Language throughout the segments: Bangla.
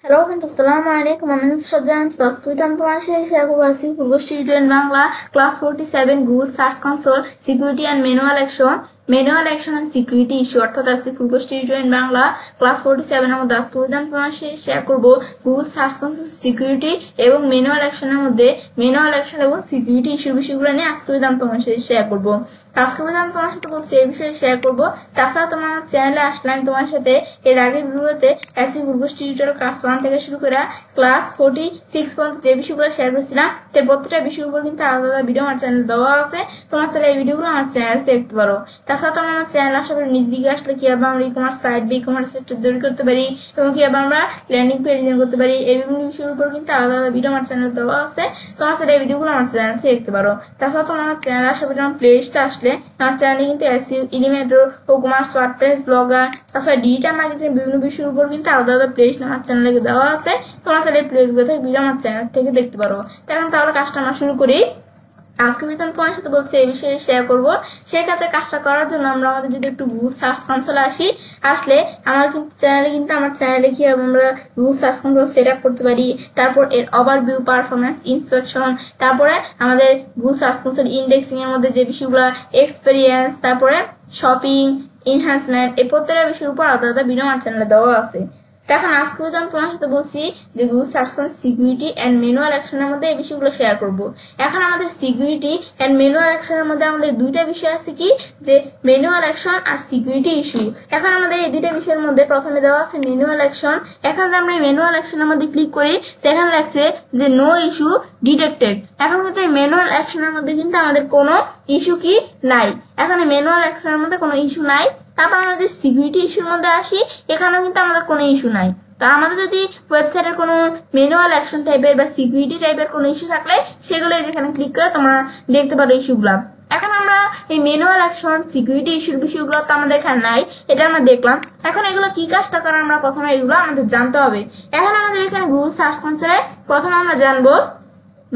হ্যালো ফ্রেন্ডস, আসসালামু আলাইকুম। আমি নুসরাত জাহান সংস্কৃত। আমি তোমার সাথে শেয়ার করবো আজকে পূর্ব student Bangla class 47 Google search console security and manual action and security issue, অর্থাৎ আজকে পূর্ব স্টুডেন্ট বাংলা ক্লাস 47 এর মধ্যে আজকে আমি তোমার সাথে শেয়ার করবো গুগল সার্চ কনসোল সিকিউরিটি এবং ম্যানুয়াল অ্যাকশনের মধ্যে ম্যানুয়াল অ্যাকশন এবং সিকিউরিটি ইস্যুর বিষয়গুলো নিয়ে আজকে আমি তোমার সাথে শেয়ার করবো। আজকে আমি তোমার সাথে বলছি এই বিষয়ে শেয়ার করবো। তাছাড়া তোমার চ্যানেলে আসলে আমি তোমার সাথে এর আগের ভিডিওতে এসই পূর্ব টিউটোরিয়াল ক্লাস 1 থেকে শুরু করে ক্লাস 46 পর্যন্ত যে বিষয়গুলো শেয়ার করেছিলাম, তো প্রত্যেকটা বিষয়ের উপর কিন্তু আলাদা আলাদা ভিডিও আমার চ্যানেল দেওয়া আছে। তোমার চাইলে এই ভিডিওগুলো আমার চ্যানেল দেখতে পারো। তাছাড়া তোমার আমার চ্যানেল আসার পরে নিজ দিকে আসলে কিভাবে আমরা ই কমার্স সাইট বা ই কমার্স সেক্টর তৈরি করতে পারি এবং কিভাবে আমরা ল্যান্ডিং পেজ ডিজাইন করতে পারি, এই বিভিন্ন বিষয়ের উপর কিন্তু আলাদা আলাদা ভিডিও আমার চ্যানেল দেওয়া আছে। তোমার চাইলে এই ভিডিওগুলো আমার চ্যানেল দেখতে পারো। তাছাড়া তোমার আমার চ্যানেল আসার পরে আমার প্লে লিস্টে আসলে আমার চ্যানেলে কিন্তু SEO, Elementor, commerce, WordPress, blogger, তাছাড়া ডিজিটাল মার্কেটিং বিভিন্ন বিষয়ের উপর কিন্তু আলাদা আলাদা প্লে লিস্ট আমার চ্যানেলে দেওয়া আছে। তোমার চাইলে প্লে লিস্টগুলো থেকে ভিডিও আমার চ্যানেল থেকে দেখতে পারো। এখন তাহলে কাজটা আমরা শুরু করি। আজকে আমি তোমার সাথে বলছি এই বিষয়ে শেয়ার করবো। সেই কাজে কাজটা করার জন্য আমরা আমাদের যদি একটু গুগল সার্চ কনসোলে আসলে আমার কিন্তু আমার চ্যানেলে কি আমরা Google search console set up করতে পারি। তারপর এর ওভারভিউ, পারফরমেন্স, ইন্সপেকশন, তারপরে আমাদের গুগল সার্চ কনসোল ইন্ডেক্সিং এর মধ্যে যে বিষয়গুলো, এক্সপেরিয়েন্স, তারপরে শপিং, এনহ্যান্সমেন্ট, এই প্রত্যেকটা বিষয়ের উপর আলাদা আলাদা ভিডিও আমার চ্যানেলে দেওয়া আছে। এখন আজকে আমি তোমার সাথে বলছি যে Google search console security and manual অ্যাকশনের মধ্যে এই বিষয়গুলো শেয়ার করব। এখন আমাদের সিকিউরিটি অ্যান্ড ম্যানুয়াল অ্যাকশনের মধ্যে আমাদের দুইটা বিষয় আছে, কি যে ম্যানুয়াল অ্যাকশন আর সিকিউরিটি ইস্যু। এখন আমাদের এই দুইটা বিষয়ের মধ্যে প্রথমে দেওয়া আছে ম্যানুয়াল অ্যাকশন। এখন আমরা ম্যানুয়াল অ্যাকশনের মধ্যে ক্লিক করি, এখানে লাগছে যে নো ইস্যু ডিটেক্টেড। এখন কিন্তু এই ম্যানুয়াল অ্যাকশনের মধ্যে কিন্তু আমাদের কোনো ইস্যু কি নাই। এখন ম্যানুয়াল অ্যাকশনের মধ্যে কোনো ইস্যু নাই। তারপর আমাদের সিকিউরিটি ইস্যুর মধ্যে আসি, এখানেও কিন্তু আমাদের কোনো ইস্যু নাই। তা আমাদের যদি ওয়েবসাইটের কোনো ম্যানুয়াল অ্যাকশন টাইপের বা সিকিউরিটি টাইপের কোনো ইস্যু থাকলে সেগুলো যেখানে ক্লিক করে তোমরা দেখতে পারো ইস্যুগুলো। এখন আমরা এই ম্যানুয়াল অ্যাকশন, সিকিউরিটি ইস্যুর বিষয়গুলো তো আমাদের এখানে নাই, এটা আমরা দেখলাম। এখন এগুলো কি কাজটা করে আমরা প্রথমে এগুলো আমাদের জানতে হবে। এখন আমাদের এখানে গুগল সার্চ কনসোলে প্রথমে আমরা জানবো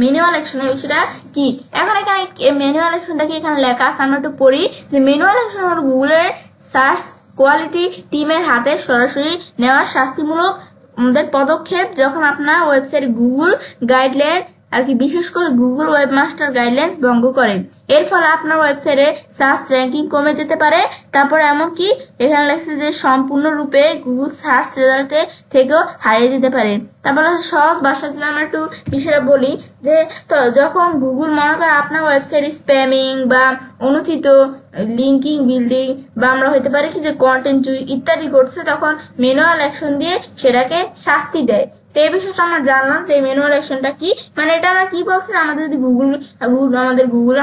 ম্যানুয়াল অ্যাকশনের বিষয়টা কি। এখন এখানে ম্যানুয়াল অ্যাকশনটা কি এখানে লেখা আছে, আমরা একটু পড়ি যে ম্যানুয়াল অ্যাকশন হলো গুগলের সার্চ কোয়ালিটি টিমের হাতে সরাসরি নেওয়া শাস্তিমূলক আমাদের পদক্ষেপ যখন আপনার ওয়েবসাইট গুগল গাইডলাইন আর কি, বিশেষ করে গুগল ওয়েবমাস্টার গাইডলাইন্স ভঙ্গ করে। এর ফলে আপনার ওয়েবসাইটে সার্চ র্যাঙ্কিং কমে যেতে পারে। তারপরে এমনকি এখানে লেখছে যে সম্পূর্ণরূপে গুগল সার্চ রেজাল্টে থেকেও হারিয়ে যেতে পারে। তারপরে সহজ ভাষা যদি আমরা একটু বিষয়টা বলি যে তো যখন গুগল মনে করে আপনার ওয়েবসাইট স্প্যামিং বা অনুচিত লিঙ্কিং, বিল্ডিং বা আমরা হইতে পারি কি যে কন্টেন্ট চুরি ইত্যাদি করছে, তখন ম্যানুয়াল অ্যাকশন দিয়ে সেটাকে শাস্তি দেয়। তো এই বিষয়টা আমরা জানলাম যে ম্যানুয়াল অ্যাকশনটা কি। মানে এটা আমরা কি বলছি, আমাদের যদি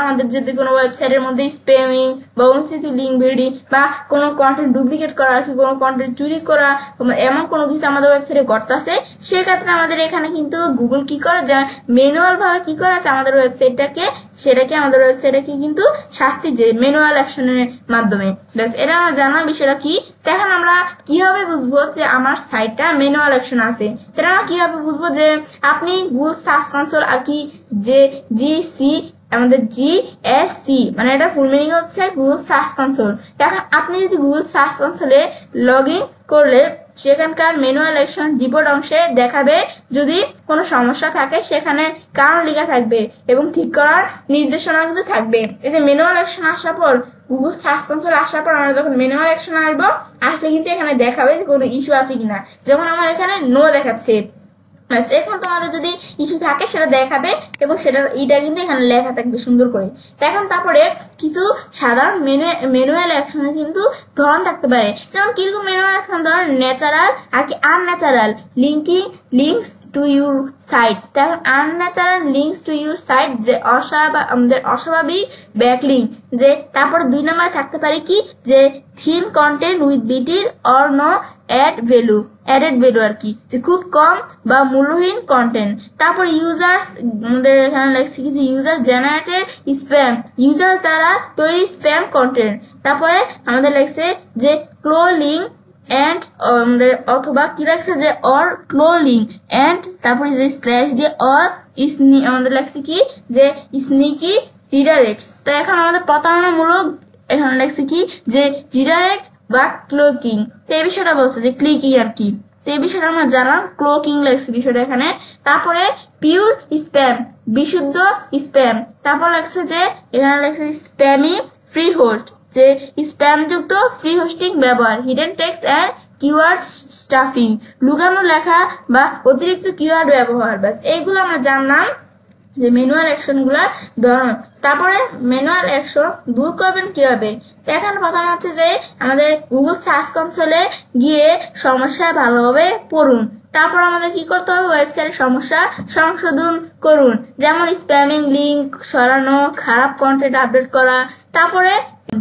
আমাদের যদি কোনো ওয়েবসাইটের মধ্যে স্প্যামিং বা অনুচিত লিঙ্ক বিল্ডিং বা কোনো কন্টেন্ট ডুপ্লিকেট করা আর কি, কোনো কন্টেন্ট চুরি করা, এমন কোনো কিছু আমাদের ওয়েবসাইটে ঘটতেছে, সেক্ষেত্রে আমাদের এখানে কিন্তু গুগল কি করে যে ম্যানুয়াল ভাবে কি করা আছে আমাদের আমাদের ওয়েবসাইটটাকে কিন্তু শাস্তি যে ম্যানুয়াল অ্যাকশনের মাধ্যমে। এটা আমরা জানার বিষয়টা কি। এখন আমরা কিভাবে বুঝবো যে আমার সাইটটা ম্যানুয়াল অ্যাকশন আছে, এটা আমরা কিভাবে বুঝবো যে আপনি গুগল সার্চ কনসোল আর কি যে জিসি আমাদের জিএসসি মানে এটা ফুল মিনিং হচ্ছে গুগল সার্চ কনসোল। এখন আপনি যদি গুগল সার্চ কনসোলে লগ ইন করলে সেখানকার ম্যানুয়াল অ্যাকশন রিপোর্ট অংশে দেখাবে, যদি কোনো সমস্যা থাকে সেখানে কারণ লেখা থাকবে এবং ঠিক করার নির্দেশনা কিন্তু থাকবে। এই যে ম্যানুয়াল অ্যাকশন আসার পর, গুগল সার্চ কনসোল আসার পর আমরা যখন ম্যানুয়াল অ্যাকশন আসলে কিন্তু এখানে দেখাবে যে কোনো ইস্যু আছে কিনা। যেমন আমার এখানে নো দেখাচ্ছে, এখন তোমাদের যদি ইস্যু থাকে সেটা দেখাবে এবং এটা কিন্তু এখানে লেখা থাকবে সুন্দর করে। এখন তারপরে কিছু সাধারণ ম্যানুয়াল অ্যাকশনে কিন্তু ধরন থাকতে পারে। যেমন কিরকম ম্যানুয়াল অ্যাকশন, ধরুন ন্যাচারাল আর কি unnatural links to your site. এখন unnatural links to your site যে আমাদের অস্বাভাবিক ব্যাকলিঙ্ক, যে তারপরে 2 নম্বরে থাকতে পারে কি যে thin content with little or no added value আর কি, যে খুব কম বা মূল্যহীন কন্টেন্ট। তারপর ইউজার্স, আমাদের এখানে লেখছে কি যে ইউজার জেনারেটেড স্প্যাম, ইউজার দ্বারা তৈরি স্প্যাম কন্টেন্ট। তারপরে আমাদের লেখছে যে ক্লোলিং এন্ড আমাদের অথবা কি লেখছে যে অর ক্লোলিং এন্ড তারপরে যে স্ল্যাশ দিয়ে অর আমাদের লেখছে কি যে স্নিকি রিডাইরেক্টস। তো এখন আমাদের প্রতারণামূলক এখানে লেখছে কি যে রিডাইরেক্ট বা ক্লিকিং। তো এই বিষয়টা বলছে যে ক্লিকিং আর কি। তো এই বিষয়টা আমরা জানলাম। ক্লোকিং লেগছে বিষয়টা এখানে। তারপরে পিওর স্প্যাম, বিশুদ্ধ স্প্যাম। তারপর লেগছে যে এখানে লেগছে স্প্যামি ফ্রি হোস্ট, যে স্প্যাম যুক্ত ফ্রি হোস্টিং ব্যবহার, hidden text and keyword stuffing, লুকানো লেখা বা অতিরিক্ত কিওয়ার্ড ব্যবহার। ব্যাস এইগুলো আমরা জানলাম যে ম্যানুয়াল অ্যাকশন গুলার ধরন। তারপরে ম্যানুয়াল অ্যাকশন দূর করবেন কিভাবে। এখন প্রথম হচ্ছে যে আমাদের গুগল সার্চ কনসোলে গিয়ে সমস্যা ভালোভাবে পড়ুন। তারপর আমাদের কি করতে হবে, ওয়েবসাইটের সমস্যা সংশোধন করুন, যেমন স্প্যামিং লিঙ্ক সরানো, খারাপ কন্টেন্ট আপডেট করা। তারপরে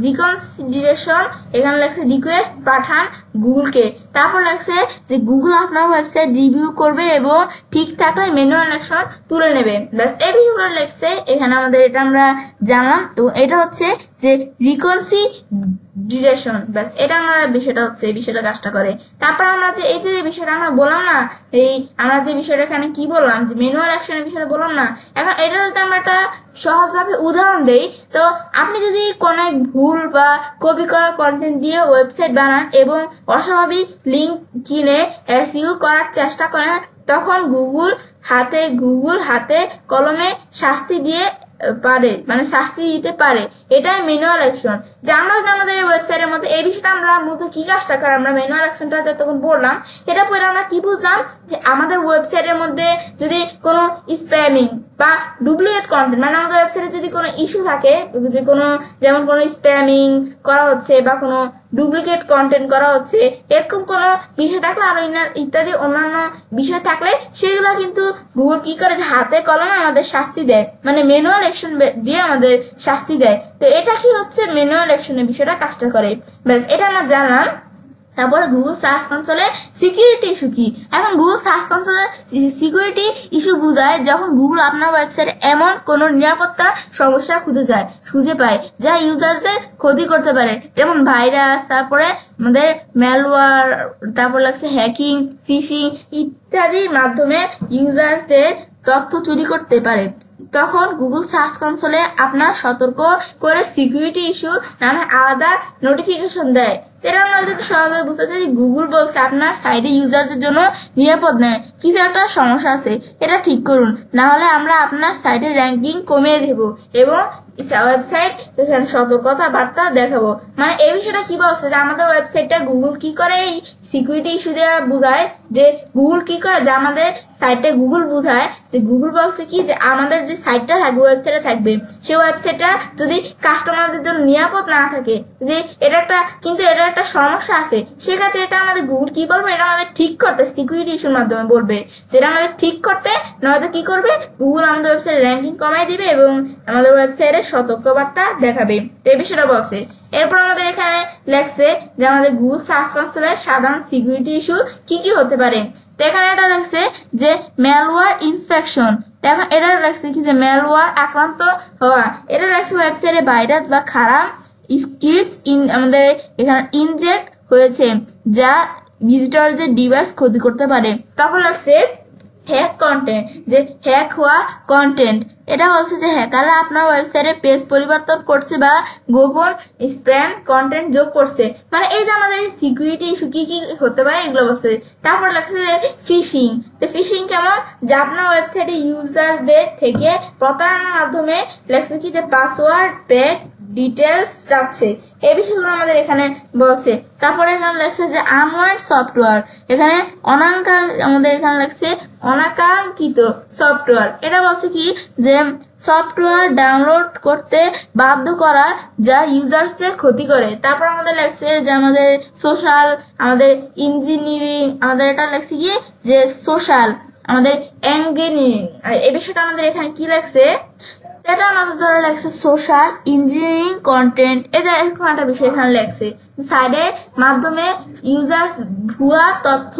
রিকনসিডারেশন, এখানে লেখছে রিকোয়েস্ট পাঠান গুগলকে। তারপর লেখছে যে গুগল আপনার ওয়েবসাইট রিভিউ করবে এবং ঠিক থাকলে ম্যানুয়াল অ্যাকশন তুলে নেবে। ব্যাস এই বিষয়গুলো লেখছে এখানে আমাদের, এটা আমরা জানলাম। এবং এটা হচ্ছে যে রিকনসিডারেশন, ব্যাস এটা আমরা বিষয়টা হচ্ছে এই বিষয়টা কাজটা করে। তারপর আমরা যে এই যে বিষয়টা আমরা বললাম না, এই আমরা যে বিষয়টা এখানে কি বললাম যে ম্যানুয়াল অ্যাকশনের বিষয়টা বললাম না, এখন এটা যদি আমরা একটা সহজভাবে উদাহরণ দেই, তো আপনি যদি কোনো ভুল বা কপি করা কন্টেন্ট দিয়ে ওয়েবসাইট বানান এবং অস্বাভাবিক লিঙ্ক কিনে এসইও করার চেষ্টা করেন, তখন গুগল হাতে কলমে শাস্তি দিয়ে পারে, মানে শাস্তি দিতে পারে। এটাই ম্যানুয়াল অ্যাকশন। যে আমরা যদি আমাদের ওয়েবসাইটের মধ্যে এই বিষয়টা আমরা মূলত কি কাজটা করে আমরা ম্যানুয়াল অ্যাকশনটা যতক্ষণ বললাম, এটা পরে আমরা কি বুঝলাম যে আমাদের ওয়েবসাইটের মধ্যে যদি কোনো স্প্যামিং বা ডুপ্লিকেট কন্টেন্ট, মানে আমাদের ওয়েবসাইটে যদি কোনো ইস্যু থাকে, যে কোনো যেমন কোনো স্প্যামিং করা হচ্ছে বা কোনো ডুপ্লিকেট কন্টেন্ট করা হচ্ছে, এরকম কোনো বিষয় থাকলে আরো ইত্যাদি অন্যান্য বিষয় থাকলে সেগুলো কিন্তু গুগল কি করে যে হাতে কলমে আমাদের শাস্তি দেয়, মানে ম্যানুয়াল অ্যাকশন দিয়ে আমাদের শাস্তি দেয়। তো এটা কি হচ্ছে ম্যানুয়াল অ্যাকশনের বিষয়টা কাজটা করে। ব্যাস এটা আমরা জানলাম। তারপরে গুগল সার্চ কনসোলে সিকিউরিটি ইস্যু কি। এখন গুগল সার্চ কনসোলে সিকিউরিটি ইস্যু বোঝায় যখন গুগল আপনার ওয়েবসাইটে এমন কোনো নিরাপত্তা সমস্যা খুঁজে পায় যা ইউজারদের ক্ষতি করতে পারে, যেমন ভাইরাস, তারপরে আমাদের ম্যালওয়্যার, তারপর লাগছে হ্যাকিং, ফিশিং ইত্যাদির মাধ্যমে ইউজারদের তথ্য চুরি করতে পারে। তখন গুগল সার্চ কনসোলে আপনার সতর্ক করে সিকিউরিটি ইস্যু নামে আলাদা নোটিফিকেশন দেয়। এটা আমরা একটু সহজভাবে বুঝতে চাই, গুগল বলছে আপনার সাইটে ইউজারদের জন্য নিরাপদ নয়, কিছু একটা সমস্যা আছে, এটা ঠিক করুন, না হলে আমরা আপনার সাইটের র্যাঙ্কিং কমিয়ে দেব এবং ওয়েবসাইট এখানে সতর্কতা বার্তা দেখাবো। মানে এই বিষয়টা কি বলছে যে আমাদের ওয়েবসাইটটা গুগল কি করে এই সিকিউরিটি ইস্যু দেওয়া বোঝায়, যে গুগল কি করে যে আমাদের সাইটটা গুগল বোঝায় যে গুগল বলছে কি যে আমাদের যে সাইটটা থাকবে, ওয়েবসাইটে থাকবে, সেই ওয়েবসাইটটা যদি কাস্টমারদের জন্য নিরাপদ না থাকে, যদি এটা একটা সমস্যা আছে, সেক্ষেত্রে এটা আমাদের গুগল কি বলবে, এটা আমাদের ঠিক করতে সিকিউরিটি ইস্যুর মাধ্যমে বলবে, যেটা আমাদের ঠিক করতে, নয়তো কি করবে গুগল আমাদের ওয়েবসাইটের র্যাঙ্কিং কমাই দিবে এবং আমাদের ওয়েবসাইটের সতর্কবার্তা দেখাবে। তো এই বিষয়টা বলছে। এরপর আমাদের এখানে লেখছে যে আমাদের গুগল সার্চ কনসোলের সাধারণ সিকিউরিটি ইস্যু কি কি হতে পারে। তো এখানে এটা লেখছে যে ম্যালওয়্যার ইনফেকশন। এখন এটা লেখছে কি যে ম্যালওয়্যার আক্রান্ত হওয়া। এটা লেখছে ওয়েবসাইটে ভাইরাস বা খারাপ স্ক্রিপ্টস আমাদের এখানে ইনজেক্ট হয়েছে যা ভিজিটরদের ডিভাইস ক্ষতি করতে পারে। তারপর লাগছে হ্যাক কন্টেন্ট, যে হ্যাক হওয়া কন্টেন্ট। এটা বলছে যে হ্যাকাররা আপনার ওয়েবসাইটে পেজ পরিবর্তন করছে বা গোপন স্প্যাম কন্টেন্ট যোগ করছে, মানে এই যে আমাদের সিকিউরিটি ইস্যু কি কি হতে পারে এগুলো বলছে। তারপর লাগছে যে ফিশিং। তো ফিশিং কেমন, যে আপনার ওয়েবসাইটে ইউজারদের থেকে প্রতারণার মাধ্যমে লেখছে কি যে পাসওয়ার্ড, ব্যাংক ডিটেলস চাচ্ছে, এই বিষয়গুলো আমাদের এখানে বলছে। তারপরে এখানে লেখছে যে আনওয়ান্টেড সফটওয়্যার, এখানে আমাদের এখানে লেখছে অনাকাঙ্ক্ষিত সফটওয়্যার। এটা বলছে কি যে সফটওয়্যার ডাউনলোড করতে বাধ্য করা যা ইউজার্সদের ক্ষতি করে। তারপর আমাদের লেখছে যে আমাদের সোশ্যাল, আমাদের ইঞ্জিনিয়ারিং, আমাদের এটা লেখছে কি যে সোশ্যাল, আমাদের এঙ্গেজিং, এই বিষয়টা আমাদের এখানে কি লেখছে, এটা আমাদের ধরে লেখছে সোশ্যাল ইঞ্জিনিয়ারিং কন্টেন্ট। এই যে এরকম একটা বিষয় এখানে লেখছে, সাইডের মাধ্যমে ইউজার্স ভুয়া তথ্য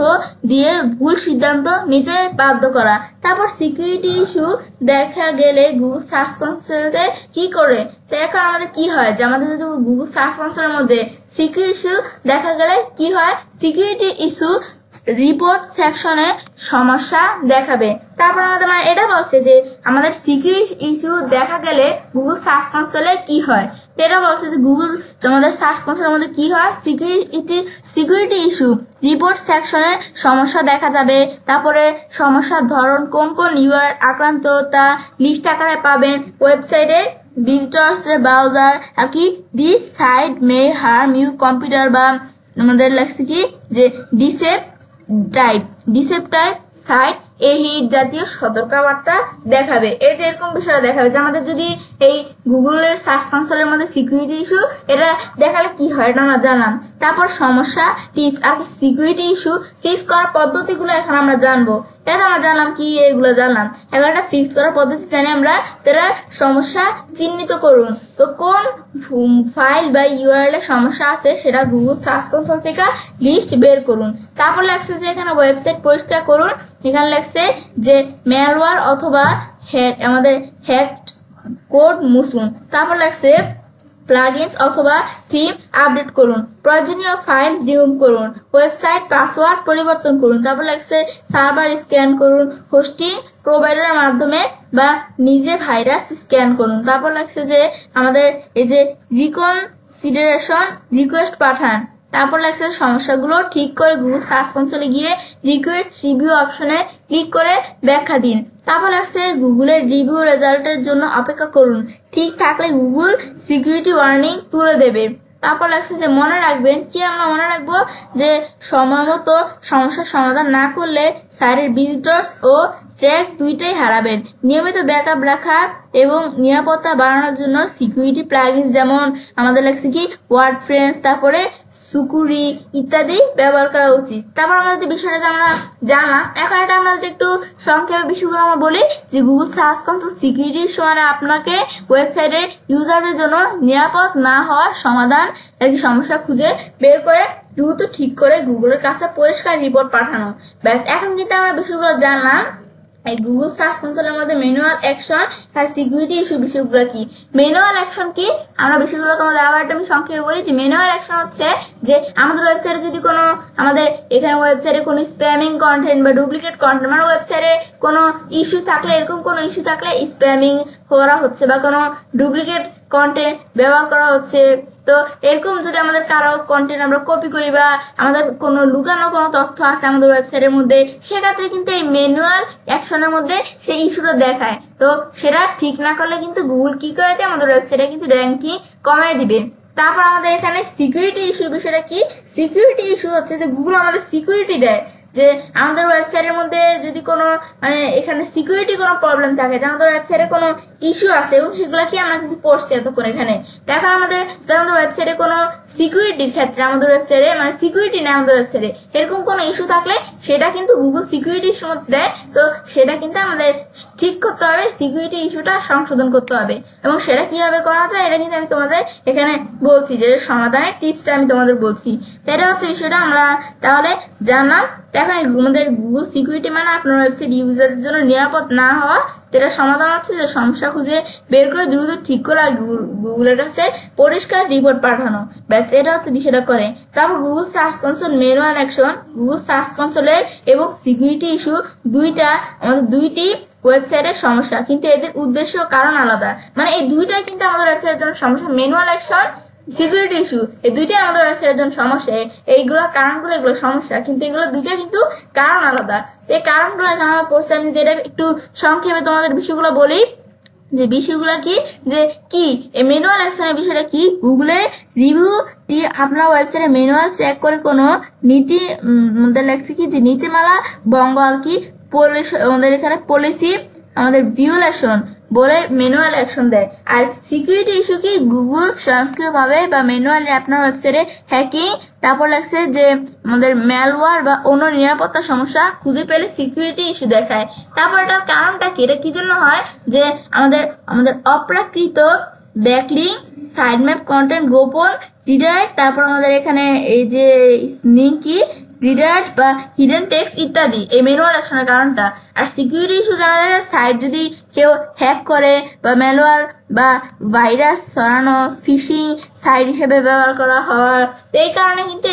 দিয়ে ভুল সিদ্ধান্ত নিতে বাধ্য করা। তারপর সিকিউরিটি ইস্যু দেখা গেলে গুগল সার্চ কনসোলে কি করে। তো এখন আমাদের কি হয় যে আমাদের যদি গুগল সার্চ কনসোলের মধ্যে সিকিউরিটি ইস্যু দেখা গেলে কি হয়, সিকিউরিটি ইস্যু রিপোর্ট সেকশনে সমস্যা দেখাবে। তারপর আমাদের এটা বলছে যে আমাদের সিকিউরিটি ইস্যু দেখা গেলে গুগল সার্চ কনসোলে কি হয়। এটা বলছে যে গুগল তোমাদের সার্চ কনসোলের মধ্যে কি হয়, সিকিউরিটি ইস্যু রিপোর্ট সেকশনে সমস্যা দেখা যাবে। তারপরে সমস্যার ধরন, কোন কোন ইউআর আক্রান্ত তা লিস্ট আকারে পাবেন। ওয়েবসাইটের ভিজিটর্স ব্রাউজার আর কি, this site may harm you computer, বা আমাদের লাগছে কি যে ডিসেপ টাইপ সাইট এই হিট জাতীয় সতর্কবার্তা দেখাবে। এই যে এরকম বিষয়টা দেখাবে যে আমাদের যদি এই গুগলের সার্চ কনসোলের মধ্যে সিকিউরিটি ইস্যু এটা দেখালে কি হয় এটা আমরা জানলাম। তারপর সমস্যা, টিপস আর কি সিকিউরিটি ইস্যু ফিক্স করার পদ্ধতিগুলো এখন আমরা জানবো। এটা আমরা জানলাম কি, এগুলো জানলাম। একটা ফিক্স করার পদ্ধতি জানি আমরা, তারা সমস্যা চিহ্নিত করুন। তো কোন ফাইল বা ইউআরএল এর সমস্যা আছে সেটা গুগল সার্চ কনসোল থেকে লিস্ট বের করুন। তারপর লাগছে যে এখানে ওয়েবসাইট পরিষ্কার করুন। এখানে লাগছে যে ম্যালওয়্যার অথবা আমাদের হ্যাকড কোড মুছুন। তারপর লাগছে প্লাগইনস অথবা থিম আপডেট করুন। প্রয়োজনীয় ফাইল রিমুভ করুন। ওয়েবসাইট পাসওয়ার্ড পরিবর্তন করুন। তারপর লাগছে সার্ভার স্ক্যান করুন। হোস্টিং প্রোভাইডারের মাধ্যমে বা নিজে ভাইরাস স্ক্যান করুন। তারপর লাগছে যে আমাদের এই যে রিকনসিডারেশন রিকোয়েস্ট পাঠান। তারপর লাগছে সমস্যাগুলো ঠিক করে গুগল সার্চ কনসোলে গিয়ে রিকোয়েস্ট রিভিউ অপশনে ক্লিক করে ব্যাখ্যা দিন। তারপর লাগছে গুগলের রিভিউ রেজাল্টের জন্য অপেক্ষা করুন। ঠিক থাকলে গুগল সিকিউরিটি ওয়ার্নিং তুলে দেবে। তারপর লাগছে যে মনে রাখবেন কি, আমরা মনে রাখবো যে সময় মতো সমস্যার সমাধান না করলে সাইটের ভিজিটর্স ও ট্র্যাক দুইটাই হারাবেন। নিয়মিত ব্যাকআপ রাখা এবং নিরাপত্তা বাড়ানোর জন্য সিকিউরিটি প্লাগইনস যেমন আমাদের লাগছে কি ওয়ার্ডপ্রেস, তারপরে সুকুরি ইত্যাদি ব্যবহার করা উচিত। তারপর আমাদের বিষয়টা আমরা জানলাম। এখন এটা আমরা যদি একটু সংক্ষেপে বিষয়গুলো আমরা বলি যে গুগল সার্চ কনসোল সিকিউরিটি মানে আপনাকে ওয়েবসাইটের ইউজারদের জন্য নিরাপদ না হওয়ার সমাধান একটি সমস্যা খুঁজে বের করে দ্রুত ঠিক করে গুগলের কাছে পরিষ্কার রিপোর্ট পাঠানো। ব্যাস, এখন কিন্তু আমরা বিষয়গুলো জানলাম এই গুগল সার্চ কনসোলের মধ্যে ম্যানুয়াল অ্যাকশন আর সিকিউরিটি ইস্যু বিষয়গুলো কি। ম্যানুয়াল অ্যাকশন কি আমরা বিষয়গুলো তোমাদের আবার আমি সংক্ষেপে বলি যে ম্যানুয়াল অ্যাকশন হচ্ছে যে আমাদের ওয়েবসাইটে যদি কোনো আমাদের এখানে ওয়েবসাইটে কোনো স্প্যামিং কন্টেন্ট বা ডুপ্লিকেট কন্টেন্ট মানে ওয়েবসাইটে কোনো ইস্যু থাকলে, এরকম কোনো ইস্যু থাকলে স্প্যামিং করা হচ্ছে বা কোনো ডুপ্লিকেট কন্টেন্ট ব্যবহার করা হচ্ছে, তো এরকম যদি আমাদের কারো কন্টেন্ট আমরা কপি করি বা আমাদের কোনো লুকানো কোনো তথ্য আছে আমাদের ওয়েবসাইটের মধ্যে, সেক্ষেত্রে কিন্তু এই ম্যানুয়াল অ্যাকশনের মধ্যে সেই ইস্যুটা দেখায়। তো সেটা ঠিক না করলে কিন্তু গুগল কি করে দেয়, আমাদের ওয়েবসাইটে কিন্তু র্যাঙ্কিং কমায় দিবে। তারপর আমাদের এখানে সিকিউরিটি ইস্যুর বিষয়টা কি। সিকিউরিটি ইস্যু হচ্ছে যে গুগল আমাদের সিকিউরিটি দেয় যে আমাদের ওয়েবসাইটের মধ্যে যদি কোনো মানে এখানে সিকিউরিটি কোনো প্রবলেম থাকে, যে আমাদের ওয়েবসাইটে কোনো ইস্যু আছে এবং সেগুলো কি আমরা কিন্তু পড়ছি এতক্ষণ এখানে। দেখো আমাদের ওয়েবসাইটে কোনো সিকিউরিটির ক্ষেত্রে আমাদের ওয়েবসাইটে মানে সিকিউরিটি নেই আমাদের ওয়েবসাইটে, এরকম কোনো ইস্যু থাকলে সেটা কিন্তু গুগল সিকিউরিটি ইস্যুর মধ্যে দেয়। তো সেটা কিন্তু আমাদের ঠিক করতে হবে, সিকিউরিটি ইস্যুটা সংশোধন করতে হবে। এবং সেটা কিভাবে করা যায় এটা কিন্তু আমি তোমাদের এখানে বলছি, যে সমাধানের টিপসটা আমি তোমাদের বলছি। এটা হচ্ছে বিষয়টা আমরা তাহলে জানলাম। এখন আমাদের গুগল সিকিউরিটি মানে আপনার ওয়েবসাইট ইউজারের জন্য নিরাপদ না হওয়া, যেটা সমাধান হচ্ছে যে সমস্যা খুঁজে বের করে দ্রুত ঠিক করা, গুগলের কাছে পরিষ্কার রিপোর্ট পাঠানো। ব্যাস, এটা হচ্ছে বিষয়টা করে। তারপর Google search console manual action, Google search কনসোলের এবং সিকিউরিটি ইস্যু আমাদের দুইটি ওয়েবসাইটের সমস্যা, কিন্তু এদের উদ্দেশ্য কারণ আলাদা। মানে এই দুইটাই কিন্তু আমাদের ওয়েবসাইটের জন্য সমস্যা, ম্যানুয়াল অ্যাকশন সিকিউরিটি ইস্যু এই দুইটাই আমাদের ওয়েবসাইটের জন্য সমস্যা। এইগুলো কারণগুলো এগুলো সমস্যা, কিন্তু এগুলো দুইটা কিন্তু কারণ আলাদা। এই কারণগুলো জানা পড়ছে। আমি যদি এটা একটু সংক্ষেপে তোমাদের বিষয়গুলো বলি যে বিষয়গুলো কি, যে কি এই ম্যানুয়াল অ্যাকশনের বিষয়টা কি। গুগলের রিভিউটি আপনার ওয়েবসাইটে ম্যানুয়াল চেক করে কোনো নীতি আমাদের লাগছে কি যে নীতিমালা ভঙ্গ আর কি আমাদের এখানে পলিসি আমাদের ভিওলেশন বলে ম্যানুয়াল অ্যাকশন দেয়। আর সিকিউরিটি ইস্যু কি গুগল স্বয়ংক্রিয়ভাবে বা ম্যানুয়ালি আপনার ওয়েবসাইটে হ্যাকিং, তারপর লাগছে যে আমাদের ম্যালওয়্যার বা অন্য নিরাপত্তা সমস্যা খুঁজে পেলে সিকিউরিটি ইস্যু দেখায়। তারপর এটার কারণটা কি, এটা কি জন্য হয় যে আমাদের অপ্রাকৃত ব্যাকলিং, সাইড ম্যাপ কন্টেন্ট গোপন রিডাইরেক্ট, তারপর আমাদের এখানে এই যে স্নিকি রিডাইরেক্ট বা হিডেন টেক্সট ইত্যাদি এই ম্যানুয়াল অ্যাকশনের কারণটা। আর সিকিউরিটি ইস্যু জানা যায় সাইট যদি কেউ হ্যাক করে বা ম্যালওয়্যার বা ভাইরাস ছড়ানো, ফিশিং সাইট হিসেবে ব্যবহার করা হয়, তো এই কারণে কিন্তু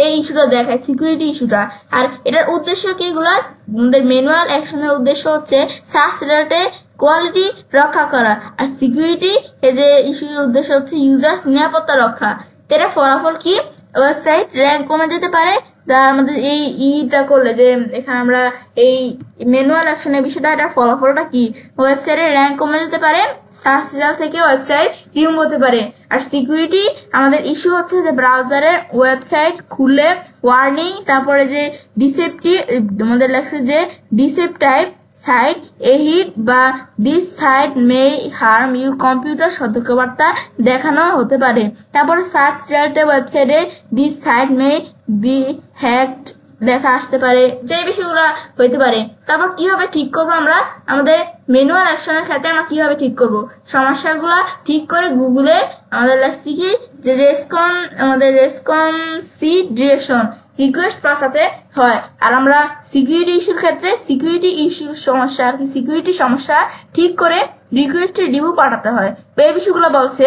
এই ইস্যুটা দেখায় সিকিউরিটি ইস্যুটা। আর এটার উদ্দেশ্য কি, এগুলার আমাদের ম্যানুয়াল অ্যাকশনের উদ্দেশ্য হচ্ছে সার্চ রেজাল্টে কোয়ালিটি রক্ষা করা, আর সিকিউরিটি এই যে ইস্যুর উদ্দেশ্য হচ্ছে ইউজার্স নিরাপত্তা রক্ষা। এর ফলাফল কি? ওয়েবসাইট র্যাঙ্ক কমে যেতে পারে। আমাদের এই ইটা করলে যে এখানে আমরা এই ম্যানুয়াল অ্যাকশনের বিষয়টা, এটার ফলাফলটা কি? ওয়েবসাইটের র্যাঙ্ক কমে যেতে পারে, সার্চ রেজাল্ট থেকে ওয়েবসাইট রিমুভ হতে পারে। আর সিকিউরিটি আমাদের ইস্যু হচ্ছে যে ব্রাউজারের ওয়েবসাইট খুললে ওয়ার্নিং, তারপরে যে ডিসেপটিভ আমাদের লেখছে যে ডিসেপটাইভ সাইট এহিট বা this site may harm your computer সতর্কবার্তা দেখানো হতে পারে। তারপরে সার্চ রেজাল্টে ওয়েবসাইটে this site may be hacked লেখা আসতে পারে, যে বিষয়গুলো হইতে পারে। তারপর কিভাবে ঠিক করবো আমরা আমাদের ম্যানুয়াল অ্যাকশনের ক্ষেত্রে আমরা কিভাবে ঠিক করব সমস্যাগুলো ঠিক করে গুগলে আমাদের লেখছি কি যে রেসপন্সিডিরেশন রিকোয়েস্ট পাঠাতে হয়। আর আমরা সিকিউরিটি ইস্যুর ক্ষেত্রে সিকিউরিটি ইস্যুর সমস্যা আর কি সিকিউরিটি সমস্যা ঠিক করে রিকোয়েস্টে রিভিউ পাঠাতে হয়। এই বিষয়গুলো বলছে।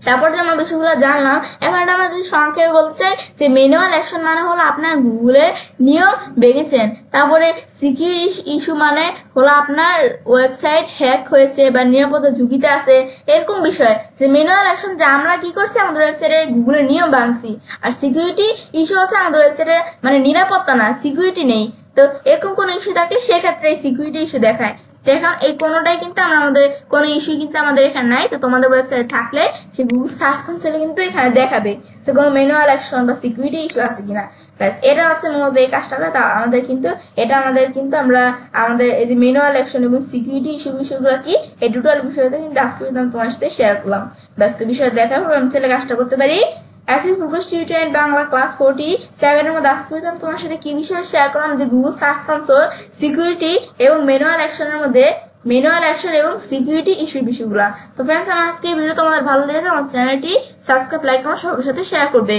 তারপর যে আমরা বিষয়গুলো জানলাম, এখন এটা আমরা যদি সংক্ষেপে বলতে চাই যে ম্যানুয়াল অ্যাকশন মানে হলো আপনার গুগলের নিয়ম ভেঙেছেন। তারপরে সিকিউরিটি ইস্যু মানে হলো আপনার ওয়েবসাইট হ্যাক হয়েছে বা নিরাপত্তা ঝুঁকিতে আছে, এরকম বিষয়। যে ম্যানুয়াল অ্যাকশন যে আমরা কি করছি আমাদের ওয়েবসাইটে গুগলের নিয়ম ভাঙছি, আর সিকিউরিটি ইস্যু হচ্ছে আমাদের ওয়েবসাইটে মানে নিরাপত্তা না, সিকিউরিটি নেই। তো এরকম কোনো ইস্যু থাকলে সেক্ষেত্রে সিকিউরিটি ইস্যু দেখায়। দেখুন এই কোনোটাই কিন্তু আমাদের কোনো ইস্যু কিন্তু আমাদের এখানে নাই। তো তোমাদের ওয়েবসাইটে থাকলে সে গুগল সার্চ কনসোলে কিন্তু এখানে দেখাবে যে কোনো ম্যানুয়াল অ্যাকশন বা সিকিউরিটি ইস্যু আছে কিনা। ব্যাস এটা হচ্ছে মূলত এই কাজটা। তা আমাদের কিন্তু আমরা আমাদের এই যে ম্যানুয়াল অ্যাকশন এবং সিকিউরিটি ইস্যু বিষয়গুলো কি এই টোটাল বিষয়টা কিন্তু আজকে আমি তোমার সাথে শেয়ার করলাম। ব্যাস তো বিষয় দেখার পর আমি ছেলে কাজটা করতে পারি। Acid progress tutorial Bangla class 47 এর মধ্যে আজকে তোমার সাথে কি বিষয় শেয়ার করলাম যে গুগল সার্চ কনসোল সিকিউরিটি এবং ম্যানুয়াল অ্যাকশনের মধ্যে ম্যানুয়াল অ্যাকশন এবং সিকিউরিটি ইস্যুর বিষয়গুলো। তো ফ্রেন্ডস আমার আজকে ভিডিও তোমাদের ভালো লেগেছে আমার চ্যানেলটি সাবস্ক্রাইব লাইক করে সবার সাথে শেয়ার করবে।